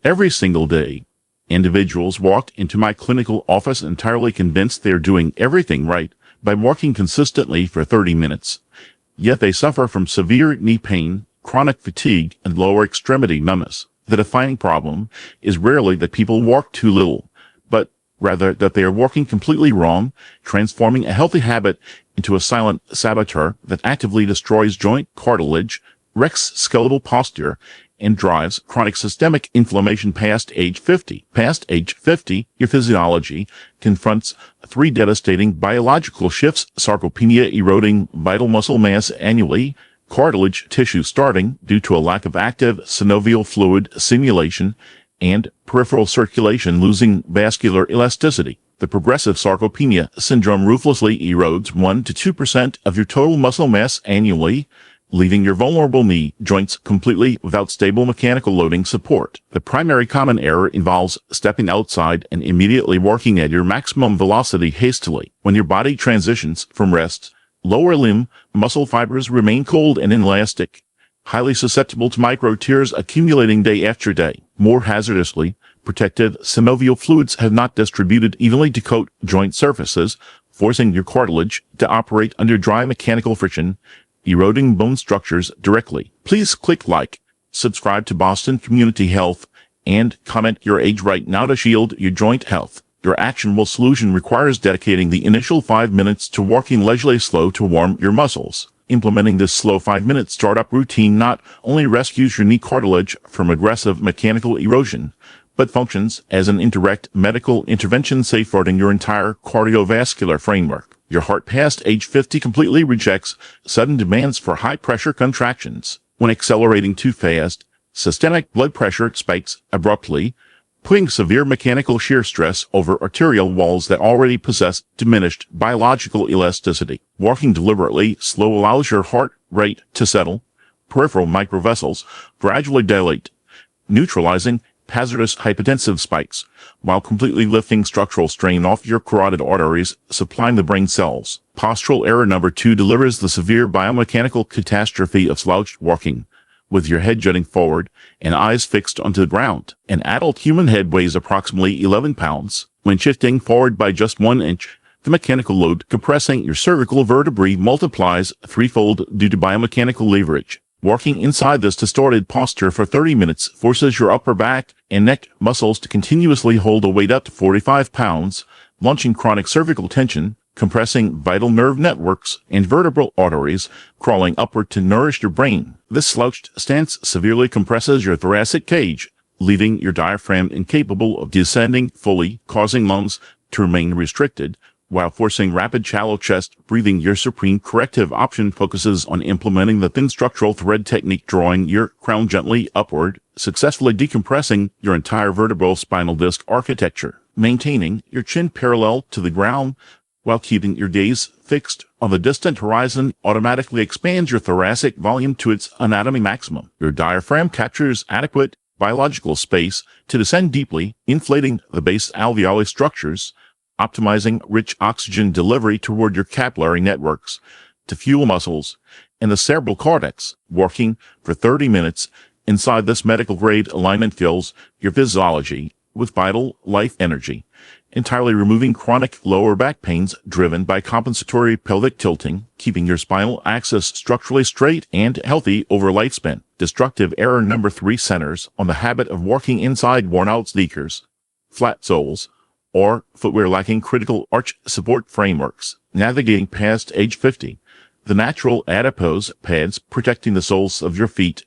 Every single day, individuals walk into my clinical office entirely convinced they're doing everything right by walking consistently for 30 minutes. Yet they suffer from severe knee pain, chronic fatigue, and lower extremity numbness. The defining problem is rarely that people walk too little, but rather that they are walking completely wrong, transforming a healthy habit into a silent saboteur that actively destroys joint cartilage, wrecks skeletal posture, and drives chronic systemic inflammation past age 50. Past age 50, your physiology confronts three devastating biological shifts: sarcopenia eroding vital muscle mass annually, cartilage tissue starting due to a lack of active synovial fluid simulation, and peripheral circulation losing vascular elasticity. The progressive sarcopenia syndrome ruthlessly erodes 1 to 2% of your total muscle mass annually, leaving your vulnerable knee joints completely without stable mechanical loading support. The primary common error involves stepping outside and immediately working at your maximum velocity hastily. When your body transitions from rest, lower limb muscle fibers remain cold and inelastic, highly susceptible to micro tears accumulating day after day. More hazardously, protective synovial fluids have not distributed evenly to coat joint surfaces, forcing your cartilage to operate under dry mechanical friction, eroding bone structures directly. Please click like, subscribe to Boston Community Health, and comment your age right now to shield your joint health. Your actionable solution requires dedicating the initial 5 minutes to walking leisurely slow to warm your muscles. Implementing this slow 5-minute startup routine not only rescues your knee cartilage from aggressive mechanical erosion, but functions as an indirect medical intervention safeguarding your entire cardiovascular framework. Your heart past age 50 completely rejects sudden demands for high-pressure contractions. When accelerating too fast, systemic blood pressure spikes abruptly, putting severe mechanical shear stress over arterial walls that already possess diminished biological elasticity. Walking deliberately slow allows your heart rate to settle, peripheral microvessels gradually dilate, neutralizing hazardous hypertensive spikes, while completely lifting structural strain off your carotid arteries, supplying the brain cells. Postural error number 2 delivers the severe biomechanical catastrophe of slouched walking, with your head jutting forward and eyes fixed onto the ground. An adult human head weighs approximately 11 pounds. When shifting forward by just 1 inch, the mechanical load compressing your cervical vertebrae multiplies threefold due to biomechanical leverage. Walking inside this distorted posture for 30 minutes forces your upper back and neck muscles to continuously hold a weight up to 45 pounds, launching chronic cervical tension, compressing vital nerve networks and vertebral arteries, crawling upward to nourish your brain. This slouched stance severely compresses your thoracic cage, leaving your diaphragm incapable of descending fully, causing lungs to remain restricted, while forcing rapid shallow chest breathing. Your supreme corrective option focuses on implementing the thin structural thread technique, drawing your crown gently upward, successfully decompressing your entire vertebral spinal disc architecture. Maintaining your chin parallel to the ground while keeping your gaze fixed on the distant horizon automatically expands your thoracic volume to its anatomy maximum. Your diaphragm captures adequate biological space to descend deeply, inflating the base alveoli structures, optimizing rich oxygen delivery toward your capillary networks to fuel muscles and the cerebral cortex. Working for 30 minutes inside this medical-grade alignment fills your physiology with vital life energy, entirely removing chronic lower back pains driven by compensatory pelvic tilting, keeping your spinal axis structurally straight and healthy over lifespan. Destructive error number 3 centers on the habit of walking inside worn-out sneakers, flat soles, or footwear lacking critical arch support frameworks. Navigating past age 50, the natural adipose pads protecting the soles of your feet,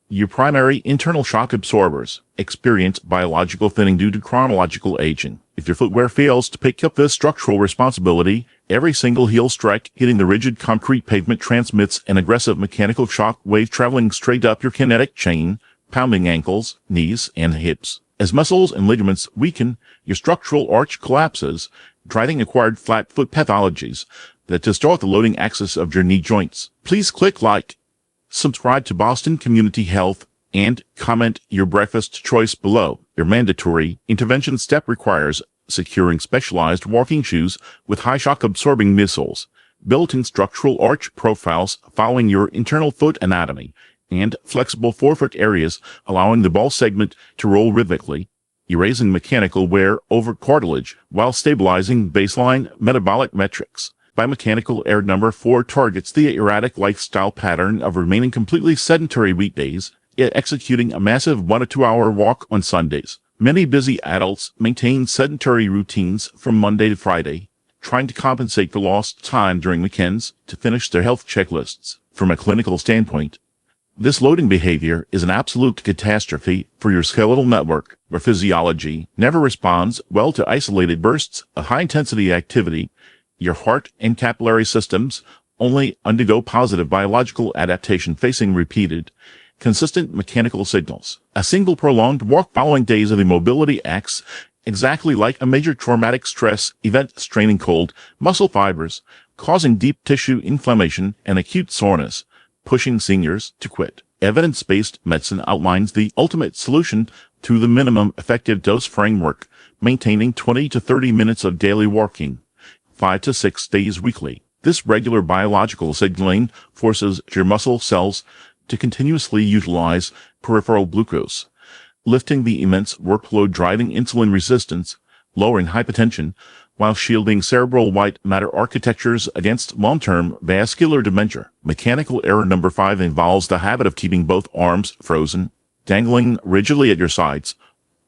your primary internal shock absorbers, experience biological thinning due to chronological aging. If your footwear fails to pick up this structural responsibility, every single heel strike hitting the rigid concrete pavement transmits an aggressive mechanical shock wave traveling straight up your kinetic chain, pounding ankles, knees, and hips. As muscles and ligaments weaken, your structural arch collapses, driving acquired flat foot pathologies that distort the loading axis of your knee joints. Please click like, subscribe to Boston Community Health, and comment your breakfast choice below. Your mandatory intervention step requires securing specialized walking shoes with high shock absorbing midsoles, built-in structural arch profiles following your internal foot anatomy, and flexible forefoot areas, allowing the ball segment to roll rhythmically, erasing mechanical wear over cartilage while stabilizing baseline metabolic metrics. Biomechanical Air number 4 targets the erratic lifestyle pattern of remaining completely sedentary weekdays, yet executing a massive 1 to 2 hour walk on Sundays. Many busy adults maintain sedentary routines from Monday to Friday, trying to compensate for lost time during weekends to finish their health checklists. From a clinical standpoint, this loading behavior is an absolute catastrophe for your skeletal network, where physiology never responds well to isolated bursts of high-intensity activity. Your heart and capillary systems only undergo positive biological adaptation facing repeated, consistent mechanical signals. A single prolonged walk following days of immobility acts exactly like a major traumatic stress event, straining cold muscle fibers, causing deep tissue inflammation and acute soreness, pushing seniors to quit. Evidence-based medicine outlines the ultimate solution to the minimum effective dose framework, maintaining 20 to 30 minutes of daily walking, 5 to 6 days weekly. This regular biological signaling forces your muscle cells to continuously utilize peripheral glucose, lifting the immense workload, driving insulin resistance, lowering hypertension, while shielding cerebral white matter architectures against long-term vascular dementia. Mechanical error number 5 involves the habit of keeping both arms frozen, dangling rigidly at your sides,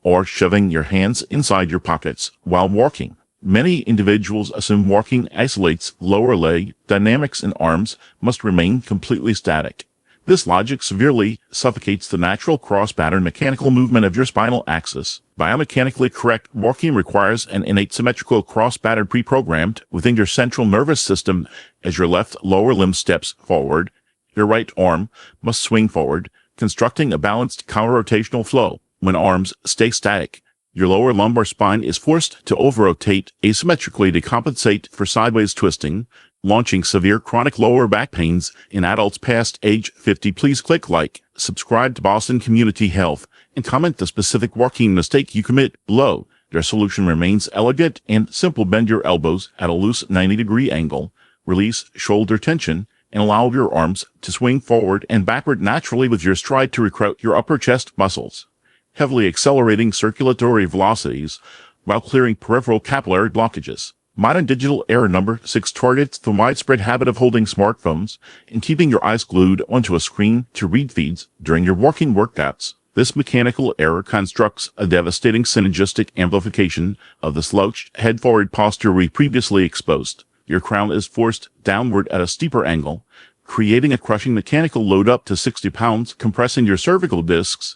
or shoving your hands inside your pockets while walking. Many individuals assume walking isolates lower leg dynamics and arms must remain completely static. This logic severely suffocates the natural cross-pattern mechanical movement of your spinal axis. Biomechanically correct walking requires an innate symmetrical cross-pattern pre-programmed within your central nervous system. As your left lower limb steps forward, your right arm must swing forward, constructing a balanced counter-rotational flow. When arms stay static, your lower lumbar spine is forced to over-rotate asymmetrically to compensate for sideways twisting, launching severe chronic lower back pains in adults past age 50. Please click like, subscribe to Boston Community Health, and comment the specific walking mistake you commit below. Their solution remains elegant and simple. Bend your elbows at a loose 90-degree angle, release shoulder tension, and allow your arms to swing forward and backward naturally with your stride to recruit your upper chest muscles, heavily accelerating circulatory velocities while clearing peripheral capillary blockages. Modern digital error number 6 targets the widespread habit of holding smartphones and keeping your eyes glued onto a screen to read feeds during your walking workouts. This mechanical error constructs a devastating synergistic amplification of the slouched head-forward posture we previously exposed. Your crown is forced downward at a steeper angle, creating a crushing mechanical load up to 60 pounds, compressing your cervical discs,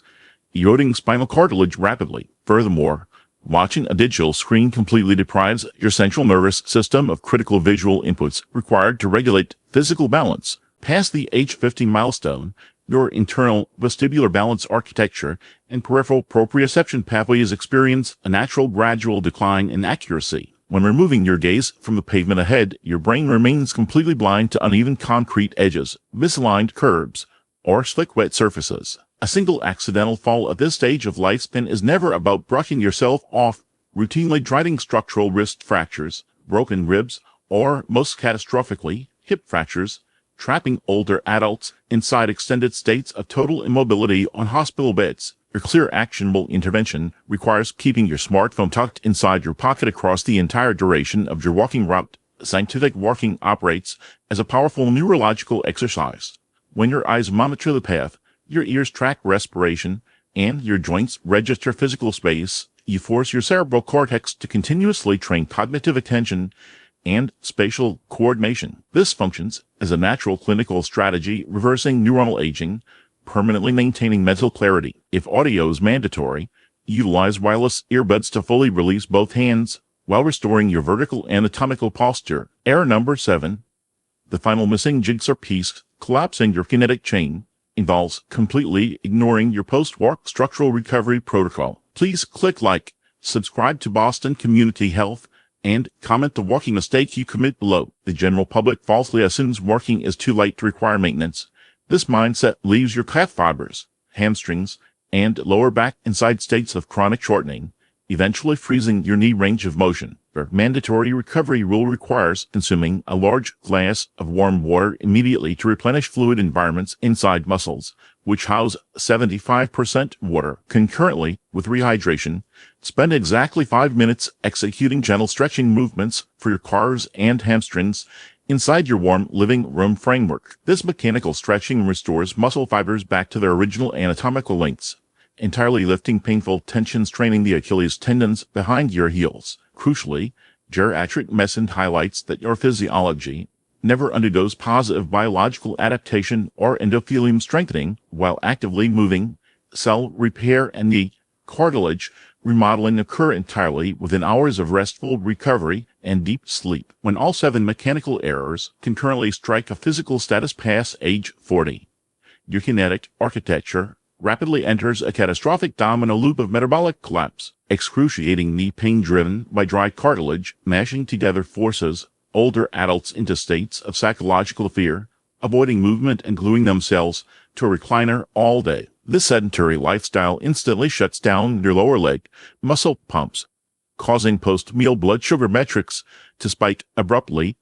eroding spinal cartilage rapidly. Furthermore, watching a digital screen completely deprives your central nervous system of critical visual inputs required to regulate physical balance. Past the age 50 milestone, your internal vestibular balance architecture and peripheral proprioception pathways experience a natural gradual decline in accuracy. When removing your gaze from the pavement ahead, your brain remains completely blind to uneven concrete edges, misaligned curbs, or slick wet surfaces. A single accidental fall at this stage of lifespan is never about brushing yourself off, routinely driving structural wrist fractures, broken ribs, or, most catastrophically, hip fractures, trapping older adults inside extended states of total immobility on hospital beds. Your clear actionable intervention requires keeping your smartphone tucked inside your pocket across the entire duration of your walking route. Scientific walking operates as a powerful neurological exercise. When your eyes monitor the path, your ears track respiration, and your joints register physical space, you force your cerebral cortex to continuously train cognitive attention and spatial coordination. This functions as a natural clinical strategy, reversing neuronal aging, permanently maintaining mental clarity. If audio is mandatory, utilize wireless earbuds to fully release both hands while restoring your vertical anatomical posture. Error number 7, the final missing jigsaw piece, collapsing your kinetic chain, involves completely ignoring your post-walk structural recovery protocol. Please click like, subscribe to Boston Community Health, and comment the walking mistake you commit below. The general public falsely assumes walking is too light to require maintenance. This mindset leaves your calf fibers, hamstrings, and lower back inside states of chronic shortening, eventually freezing your knee range of motion. Your mandatory recovery rule requires consuming a large glass of warm water immediately to replenish fluid environments inside muscles, which house 75% water. Concurrently with rehydration, spend exactly 5 minutes executing gentle stretching movements for your calves and hamstrings inside your warm living room framework. This mechanical stretching restores muscle fibers back to their original anatomical lengths, entirely lifting painful tensions, training the Achilles tendons behind your heels. Crucially, geriatric medicine highlights that your physiology never undergoes positive biological adaptation or endothelium strengthening while actively moving. Cell repair and the cartilage remodeling occur entirely within hours of restful recovery and deep sleep. When all 7 mechanical errors concurrently strike a physical status past age 40, your kinetic architecture rapidly enters a catastrophic domino loop of metabolic collapse. Excruciating knee pain driven by dry cartilage mashing together forces older adults into states of psychological fear, avoiding movement and gluing themselves to a recliner all day. This sedentary lifestyle instantly shuts down your lower leg muscle pumps, causing post-meal blood sugar metrics to spike abruptly,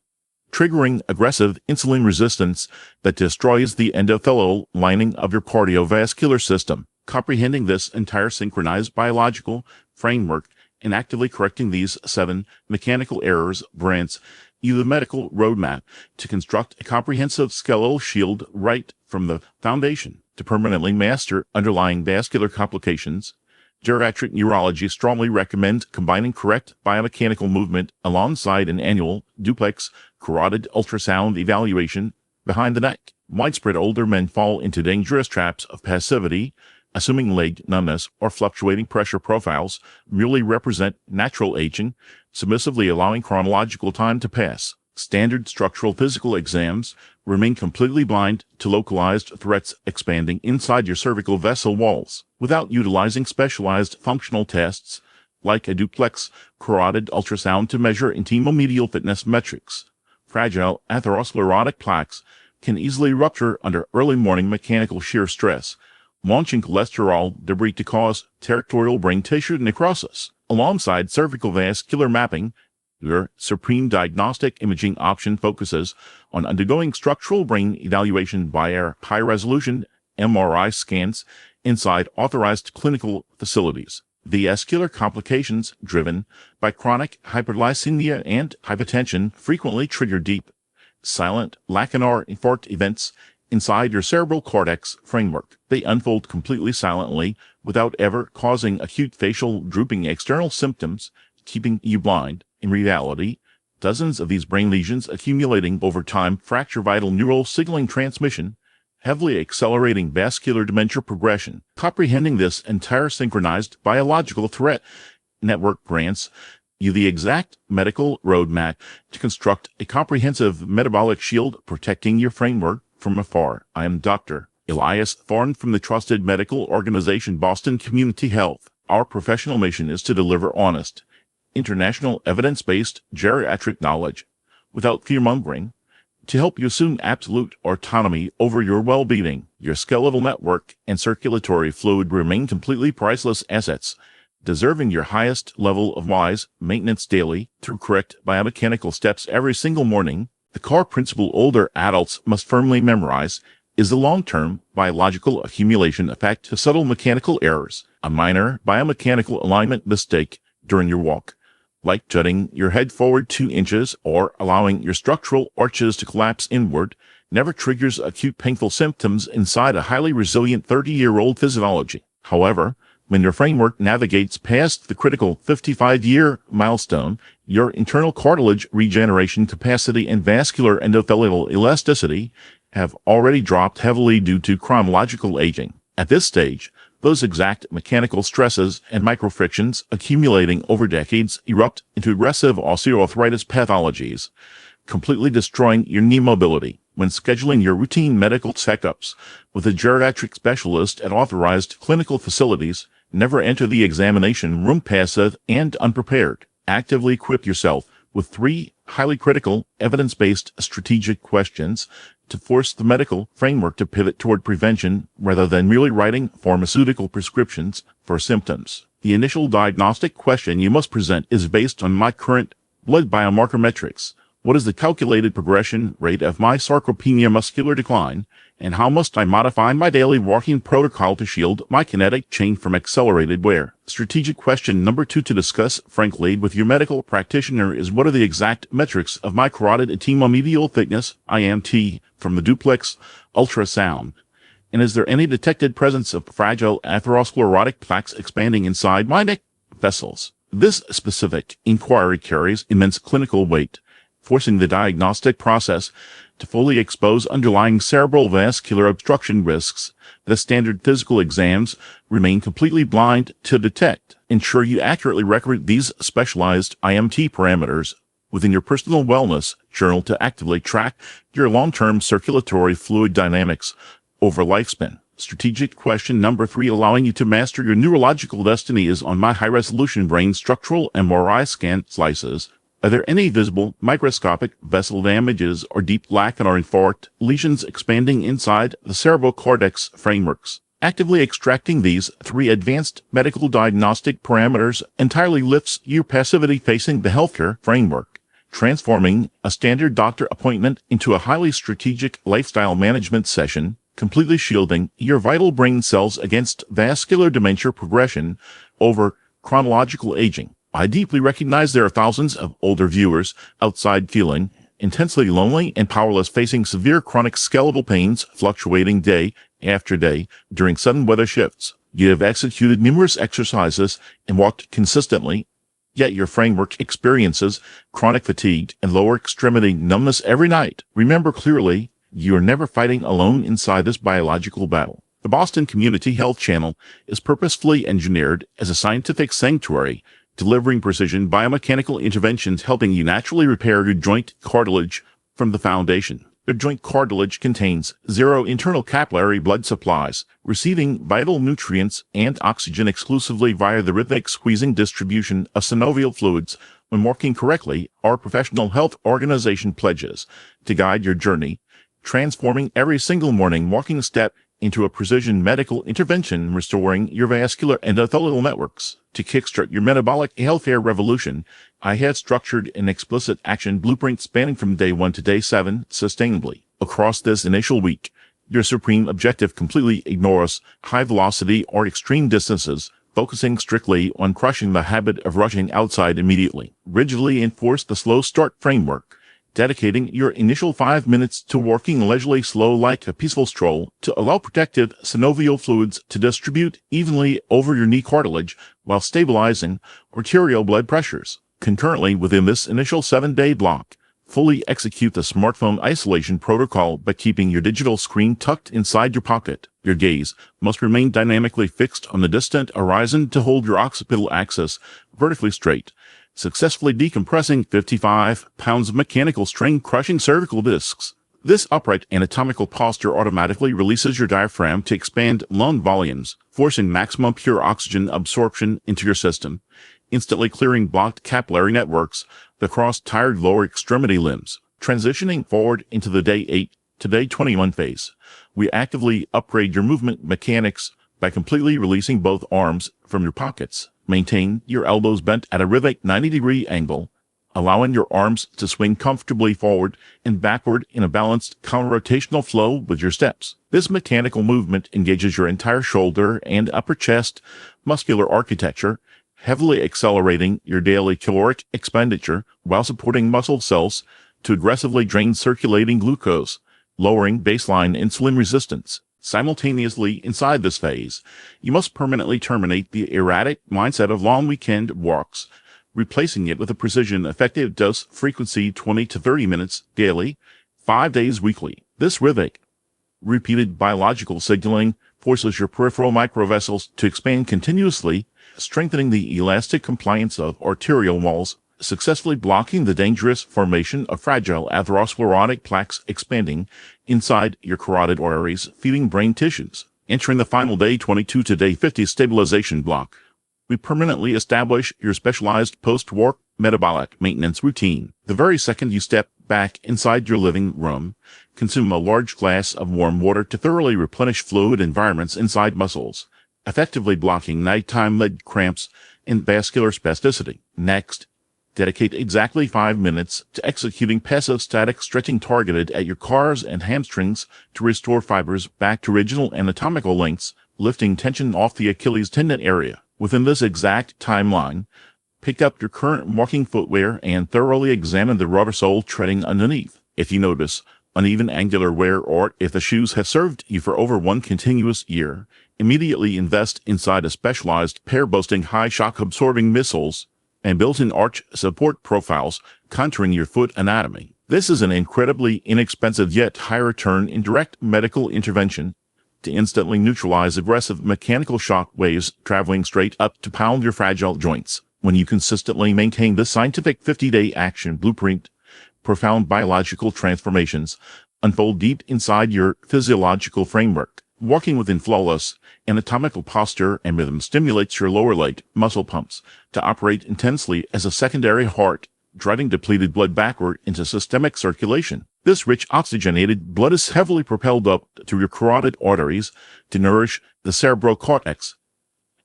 triggering aggressive insulin resistance that destroys the endothelial lining of your cardiovascular system. Comprehending this entire synchronized biological framework and actively correcting these 7 mechanical errors grants you the medical roadmap to construct a comprehensive skeletal shield right from the foundation. To permanently master underlying vascular complications, geriatric neurology strongly recommends combining correct biomechanical movement alongside an annual duplex carotid ultrasound evaluation behind the neck. Widespread older men fall into dangerous traps of passivity, assuming leg numbness or fluctuating pressure profiles merely represent natural aging, submissively allowing chronological time to pass. Standard structural physical exams remain completely blind to localized threats expanding inside your cervical vessel walls. Without utilizing specialized functional tests like a duplex carotid ultrasound to measure intimomedial fitness metrics, fragile atherosclerotic plaques can easily rupture under early morning mechanical shear stress, launching cholesterol debris to cause territorial brain tissue necrosis. Alongside cervical vascular mapping, your supreme diagnostic imaging option focuses on undergoing structural brain evaluation via high-resolution MRI scans inside authorized clinical facilities. Vascular complications driven by chronic hyperglycemia and hypertension frequently trigger deep, silent lacunar infarct events inside your cerebral cortex framework. They unfold completely silently without ever causing acute facial drooping external symptoms, keeping you blind. In reality, dozens of these brain lesions accumulating over time fracture vital neural signaling transmission, heavily accelerating vascular dementia progression. Comprehending this entire synchronized biological threat network grants you the exact medical roadmap to construct a comprehensive metabolic shield protecting your framework from afar. I am Dr. Elias Thorne from the trusted medical organization Boston Community Health. Our professional mission is to deliver honest, international evidence-based geriatric knowledge without fear-mongering to help you assume absolute autonomy over your well-being. Your skeletal network and circulatory fluid remain completely priceless assets, deserving your highest level of wise maintenance daily through correct biomechanical steps every single morning. The core principle older adults must firmly memorize is the long-term biological accumulation effect to subtle mechanical errors. A minor biomechanical alignment mistake during your walk, like jutting your head forward 2 inches or allowing your structural arches to collapse inward, never triggers acute painful symptoms inside a highly resilient 30-year-old physiology. However, when your framework navigates past the critical 55-year milestone, your internal cartilage regeneration capacity and vascular endothelial elasticity have already dropped heavily due to chronological aging. At this stage, those exact mechanical stresses and microfrictions accumulating over decades erupt into aggressive osteoarthritis pathologies, completely destroying your knee mobility. When scheduling your routine medical checkups with a geriatric specialist at authorized clinical facilities, never enter the examination room passive and unprepared. Actively equip yourself with 3 highly critical, evidence-based strategic questions to force the medical framework to pivot toward prevention rather than merely writing pharmaceutical prescriptions for symptoms. The initial diagnostic question you must present is based on my current Blood biomarker metrics. What is the calculated progression rate of my sarcopenia muscular decline, and how must I modify my daily walking protocol to shield my kinetic chain from accelerated wear? Strategic question number 2 to discuss frankly with your medical practitioner is, what are the exact metrics of my carotid intima-medial thickness, IMT, from the duplex ultrasound? And is there any detected presence of fragile atherosclerotic plaques expanding inside my neck vessels? This specific inquiry carries immense clinical weight, forcing the diagnostic process to fully expose underlying cerebral vascular obstruction risks that standard physical exams remain completely blind to detect. Ensure you accurately record these specialized IMT parameters within your personal wellness journal to actively track your long-term circulatory fluid dynamics over lifespan. Strategic question number 3, allowing you to master your neurological destiny, is on my high-resolution brain structural MRI scan slices. Are there any visible microscopic vessel damages or deep lacunar or infarct lesions expanding inside the cerebral cortex frameworks? Actively extracting these 3 advanced medical diagnostic parameters entirely lifts your passivity facing the healthcare framework, transforming a standard doctor appointment into a highly strategic lifestyle management session, completely shielding your vital brain cells against vascular dementia progression over chronological aging. I deeply recognize there are thousands of older viewers outside feeling intensely lonely and powerless, facing severe chronic skeletal pains fluctuating day after day during sudden weather shifts. You have executed numerous exercises and walked consistently, yet your framework experiences chronic fatigue and lower extremity numbness every night. Remember clearly, you are never fighting alone inside this biological battle. The Boston Community Health Channel is purposefully engineered as a scientific sanctuary, delivering precision biomechanical interventions helping you naturally repair your joint cartilage from the foundation. Your joint cartilage contains 0 internal capillary blood supplies, receiving vital nutrients and oxygen exclusively via the rhythmic squeezing distribution of synovial fluids. When working correctly, our professional health organization pledges to guide your journey, transforming every single morning walking step into a precision medical intervention, restoring your vascular endothelial networks. To kickstart your metabolic healthcare revolution, I have structured an explicit action blueprint spanning from day 1 to day 7 sustainably. Across this initial week, your supreme objective completely ignores high velocity or extreme distances, focusing strictly on crushing the habit of rushing outside immediately. Rigidly enforce the slow start framework, dedicating your initial 5 minutes to walking leisurely slow like a peaceful stroll to allow protective synovial fluids to distribute evenly over your knee cartilage while stabilizing arterial blood pressures. Concurrently, within this initial 7-day block, fully execute the smartphone isolation protocol by keeping your digital screen tucked inside your pocket. Your gaze must remain dynamically fixed on the distant horizon to hold your occipital axis vertically straight, successfully decompressing 55 pounds of mechanical strain crushing cervical discs. This upright anatomical posture automatically releases your diaphragm to expand lung volumes, forcing maximum pure oxygen absorption into your system, instantly clearing blocked capillary networks across tired lower extremity limbs. Transitioning forward into the day 8 to day 21 phase, we actively upgrade your movement mechanics by completely releasing both arms from your pockets. Maintain your elbows bent at a rhythmic 90-degree angle, allowing your arms to swing comfortably forward and backward in a balanced counter-rotational flow with your steps. This mechanical movement engages your entire shoulder and upper chest muscular architecture, heavily accelerating your daily caloric expenditure while supporting muscle cells to aggressively drain circulating glucose, lowering baseline insulin resistance. Simultaneously, inside this phase, you must permanently terminate the erratic mindset of long weekend walks, replacing it with a precision effective dose frequency 20 to 30 minutes daily, 5 days weekly. This rhythmic, repeated biological signaling forces your peripheral microvessels to expand continuously, strengthening the elastic compliance of arterial walls, successfully blocking the dangerous formation of fragile atherosclerotic plaques expanding inside your carotid arteries, feeding brain tissues. Entering the final day 22 to day 50 stabilization block, we permanently establish your specialized post-work metabolic maintenance routine. The very second you step back inside your living room, consume a large glass of warm water to thoroughly replenish fluid environments inside muscles, effectively blocking nighttime leg cramps and vascular spasticity. Next, Dedicate exactly 5 minutes to executing passive static stretching targeted at your calves and hamstrings to restore fibers back to original anatomical lengths, lifting tension off the Achilles tendon area. Within this exact timeline, pick up your current walking footwear and thoroughly examine the rubber sole treading underneath. If you notice uneven angular wear or if the shoes have served you for over one continuous year, immediately invest inside a specialized pair boasting high shock absorbing midsoles and built-in arch support profiles contouring your foot anatomy. This is an incredibly inexpensive yet high-return indirect medical intervention to instantly neutralize aggressive mechanical shock waves traveling straight up to pound your fragile joints. When you consistently maintain this scientific 50-day action blueprint, profound biological transformations unfold deep inside your physiological framework. Walking within flawless anatomical posture and rhythm stimulates your lower leg muscle pumps to operate intensely as a secondary heart, driving depleted blood backward into systemic circulation. This rich oxygenated blood is heavily propelled up through your carotid arteries to nourish the cerebral cortex,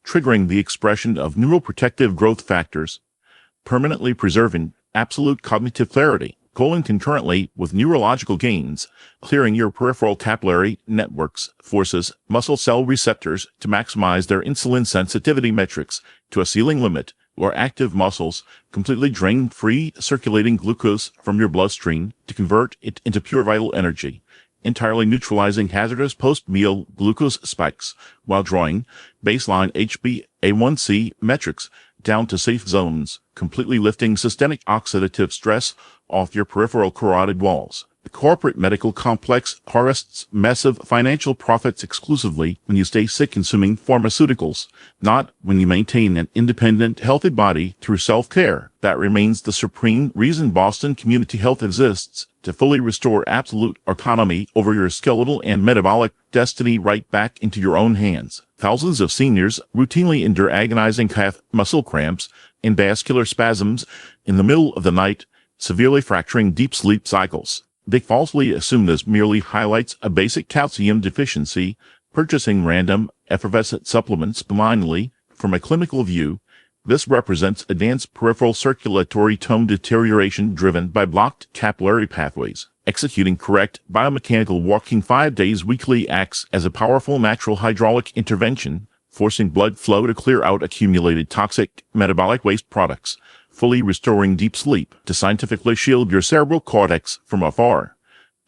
triggering the expression of neuroprotective growth factors, permanently preserving absolute cognitive clarity, concurrently with neurological gains, clearing your peripheral capillary networks forces muscle cell receptors to maximize their insulin sensitivity metrics to a ceiling limit, where active muscles completely drain free circulating glucose from your bloodstream to convert it into pure vital energy, entirely neutralizing hazardous post-meal glucose spikes while drawing baseline HbA1c metrics down to safe zones, completely lifting systemic oxidative stress off your peripheral carotid walls. The corporate medical complex harvests massive financial profits exclusively when you stay sick consuming pharmaceuticals, not when you maintain an independent, healthy body through self-care. That remains the supreme reason Boston Community Health exists, to fully restore absolute autonomy over your skeletal and metabolic destiny right back into your own hands. Thousands of seniors routinely endure agonizing calf muscle cramps and vascular spasms in the middle of the night, severely fracturing deep sleep cycles. They falsely assume this merely highlights a basic calcium deficiency, purchasing random, effervescent supplements blindly. From a clinical view, this represents advanced peripheral circulatory tone deterioration driven by blocked capillary pathways. Executing correct biomechanical walking 5 days weekly acts as a powerful natural hydraulic intervention, forcing blood flow to clear out accumulated toxic metabolic waste products, fully restoring deep sleep to scientifically shield your cerebral cortex from afar.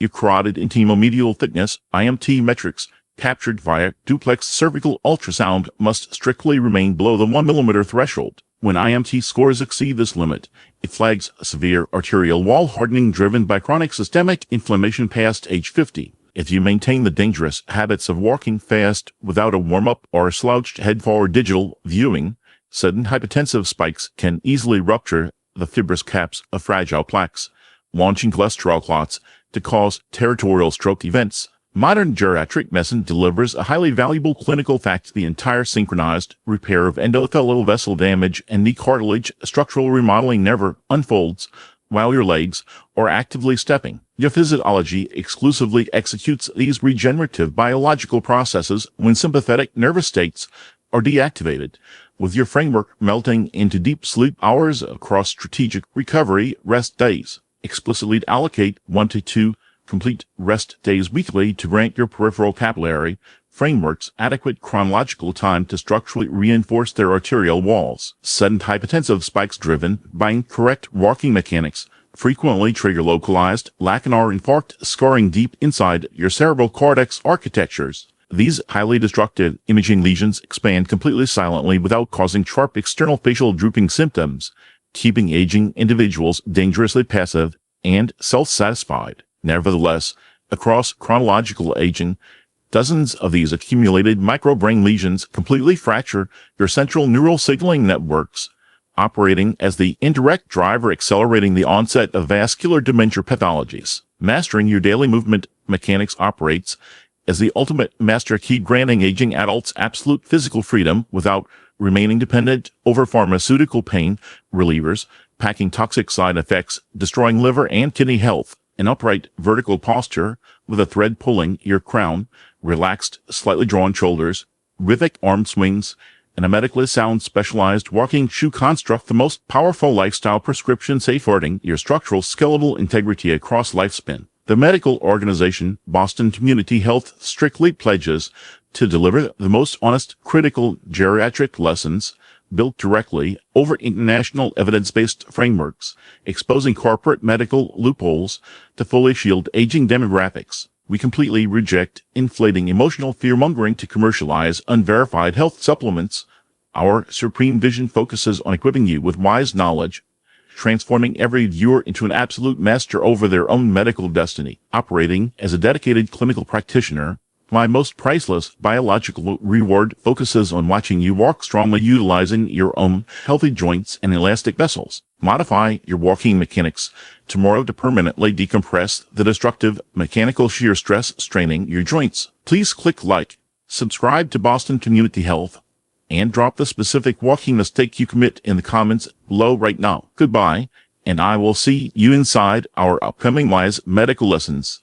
Your carotid intimomedial thickness, IMT metrics, captured via duplex cervical ultrasound must strictly remain below the 1 mm threshold. When IMT scores exceed this limit, it flags severe arterial wall hardening driven by chronic systemic inflammation past age 50. If you maintain the dangerous habits of walking fast without a warm-up or a slouched head-forward digital viewing, sudden hypertensive spikes can easily rupture the fibrous caps of fragile plaques, launching cholesterol clots to cause territorial stroke events. Modern geriatric medicine delivers a highly valuable clinical fact: the entire synchronized repair of endothelial vessel damage and knee cartilage structural remodeling never unfolds while your legs are actively stepping. Your physiology exclusively executes these regenerative biological processes when sympathetic nervous states are deactivated, with your framework melting into deep sleep hours across strategic recovery rest days. Explicitly allocate 1 to 2 complete rest days weekly to grant your peripheral capillary frameworks adequate chronological time to structurally reinforce their arterial walls. Sudden hypertensive spikes driven by incorrect walking mechanics frequently trigger localized lacunar infarct scarring deep inside your cerebral cortex architectures. These highly destructive imaging lesions expand completely silently without causing sharp external facial drooping symptoms, keeping aging individuals dangerously passive and self-satisfied. Nevertheless, across chronological aging, dozens of these accumulated microbrain lesions completely fracture your central neural signaling networks, operating as the indirect driver accelerating the onset of vascular dementia pathologies. Mastering your daily movement mechanics operates as the ultimate master key, granting aging adults absolute physical freedom without remaining dependent over pharmaceutical pain relievers, packing toxic side effects, destroying liver and kidney health. An upright vertical posture with a thread pulling your crown, relaxed, slightly drawn shoulders, rhythmic arm swings, and a medically sound specialized walking shoe construct, the most powerful lifestyle prescription safeguarding your structural skeletal integrity across lifespan. The medical organization Boston Community Health strictly pledges to deliver the most honest, critical geriatric lessons built directly over international evidence-based frameworks, exposing corporate medical loopholes to fully shield aging demographics. We completely reject inflating emotional fear-mongering to commercialize unverified health supplements. Our supreme vision focuses on equipping you with wise knowledge, transforming every viewer into an absolute master over their own medical destiny. Operating as a dedicated clinical practitioner, my most priceless biological reward focuses on watching you walk strongly, utilizing your own healthy joints and elastic vessels. Modify your walking mechanics tomorrow to permanently decompress the destructive mechanical shear stress straining your joints. Please click like, subscribe to Boston Community Health, and drop the specific walking mistake you commit in the comments below right now. Goodbye, and I will see you inside our upcoming wise medical lessons.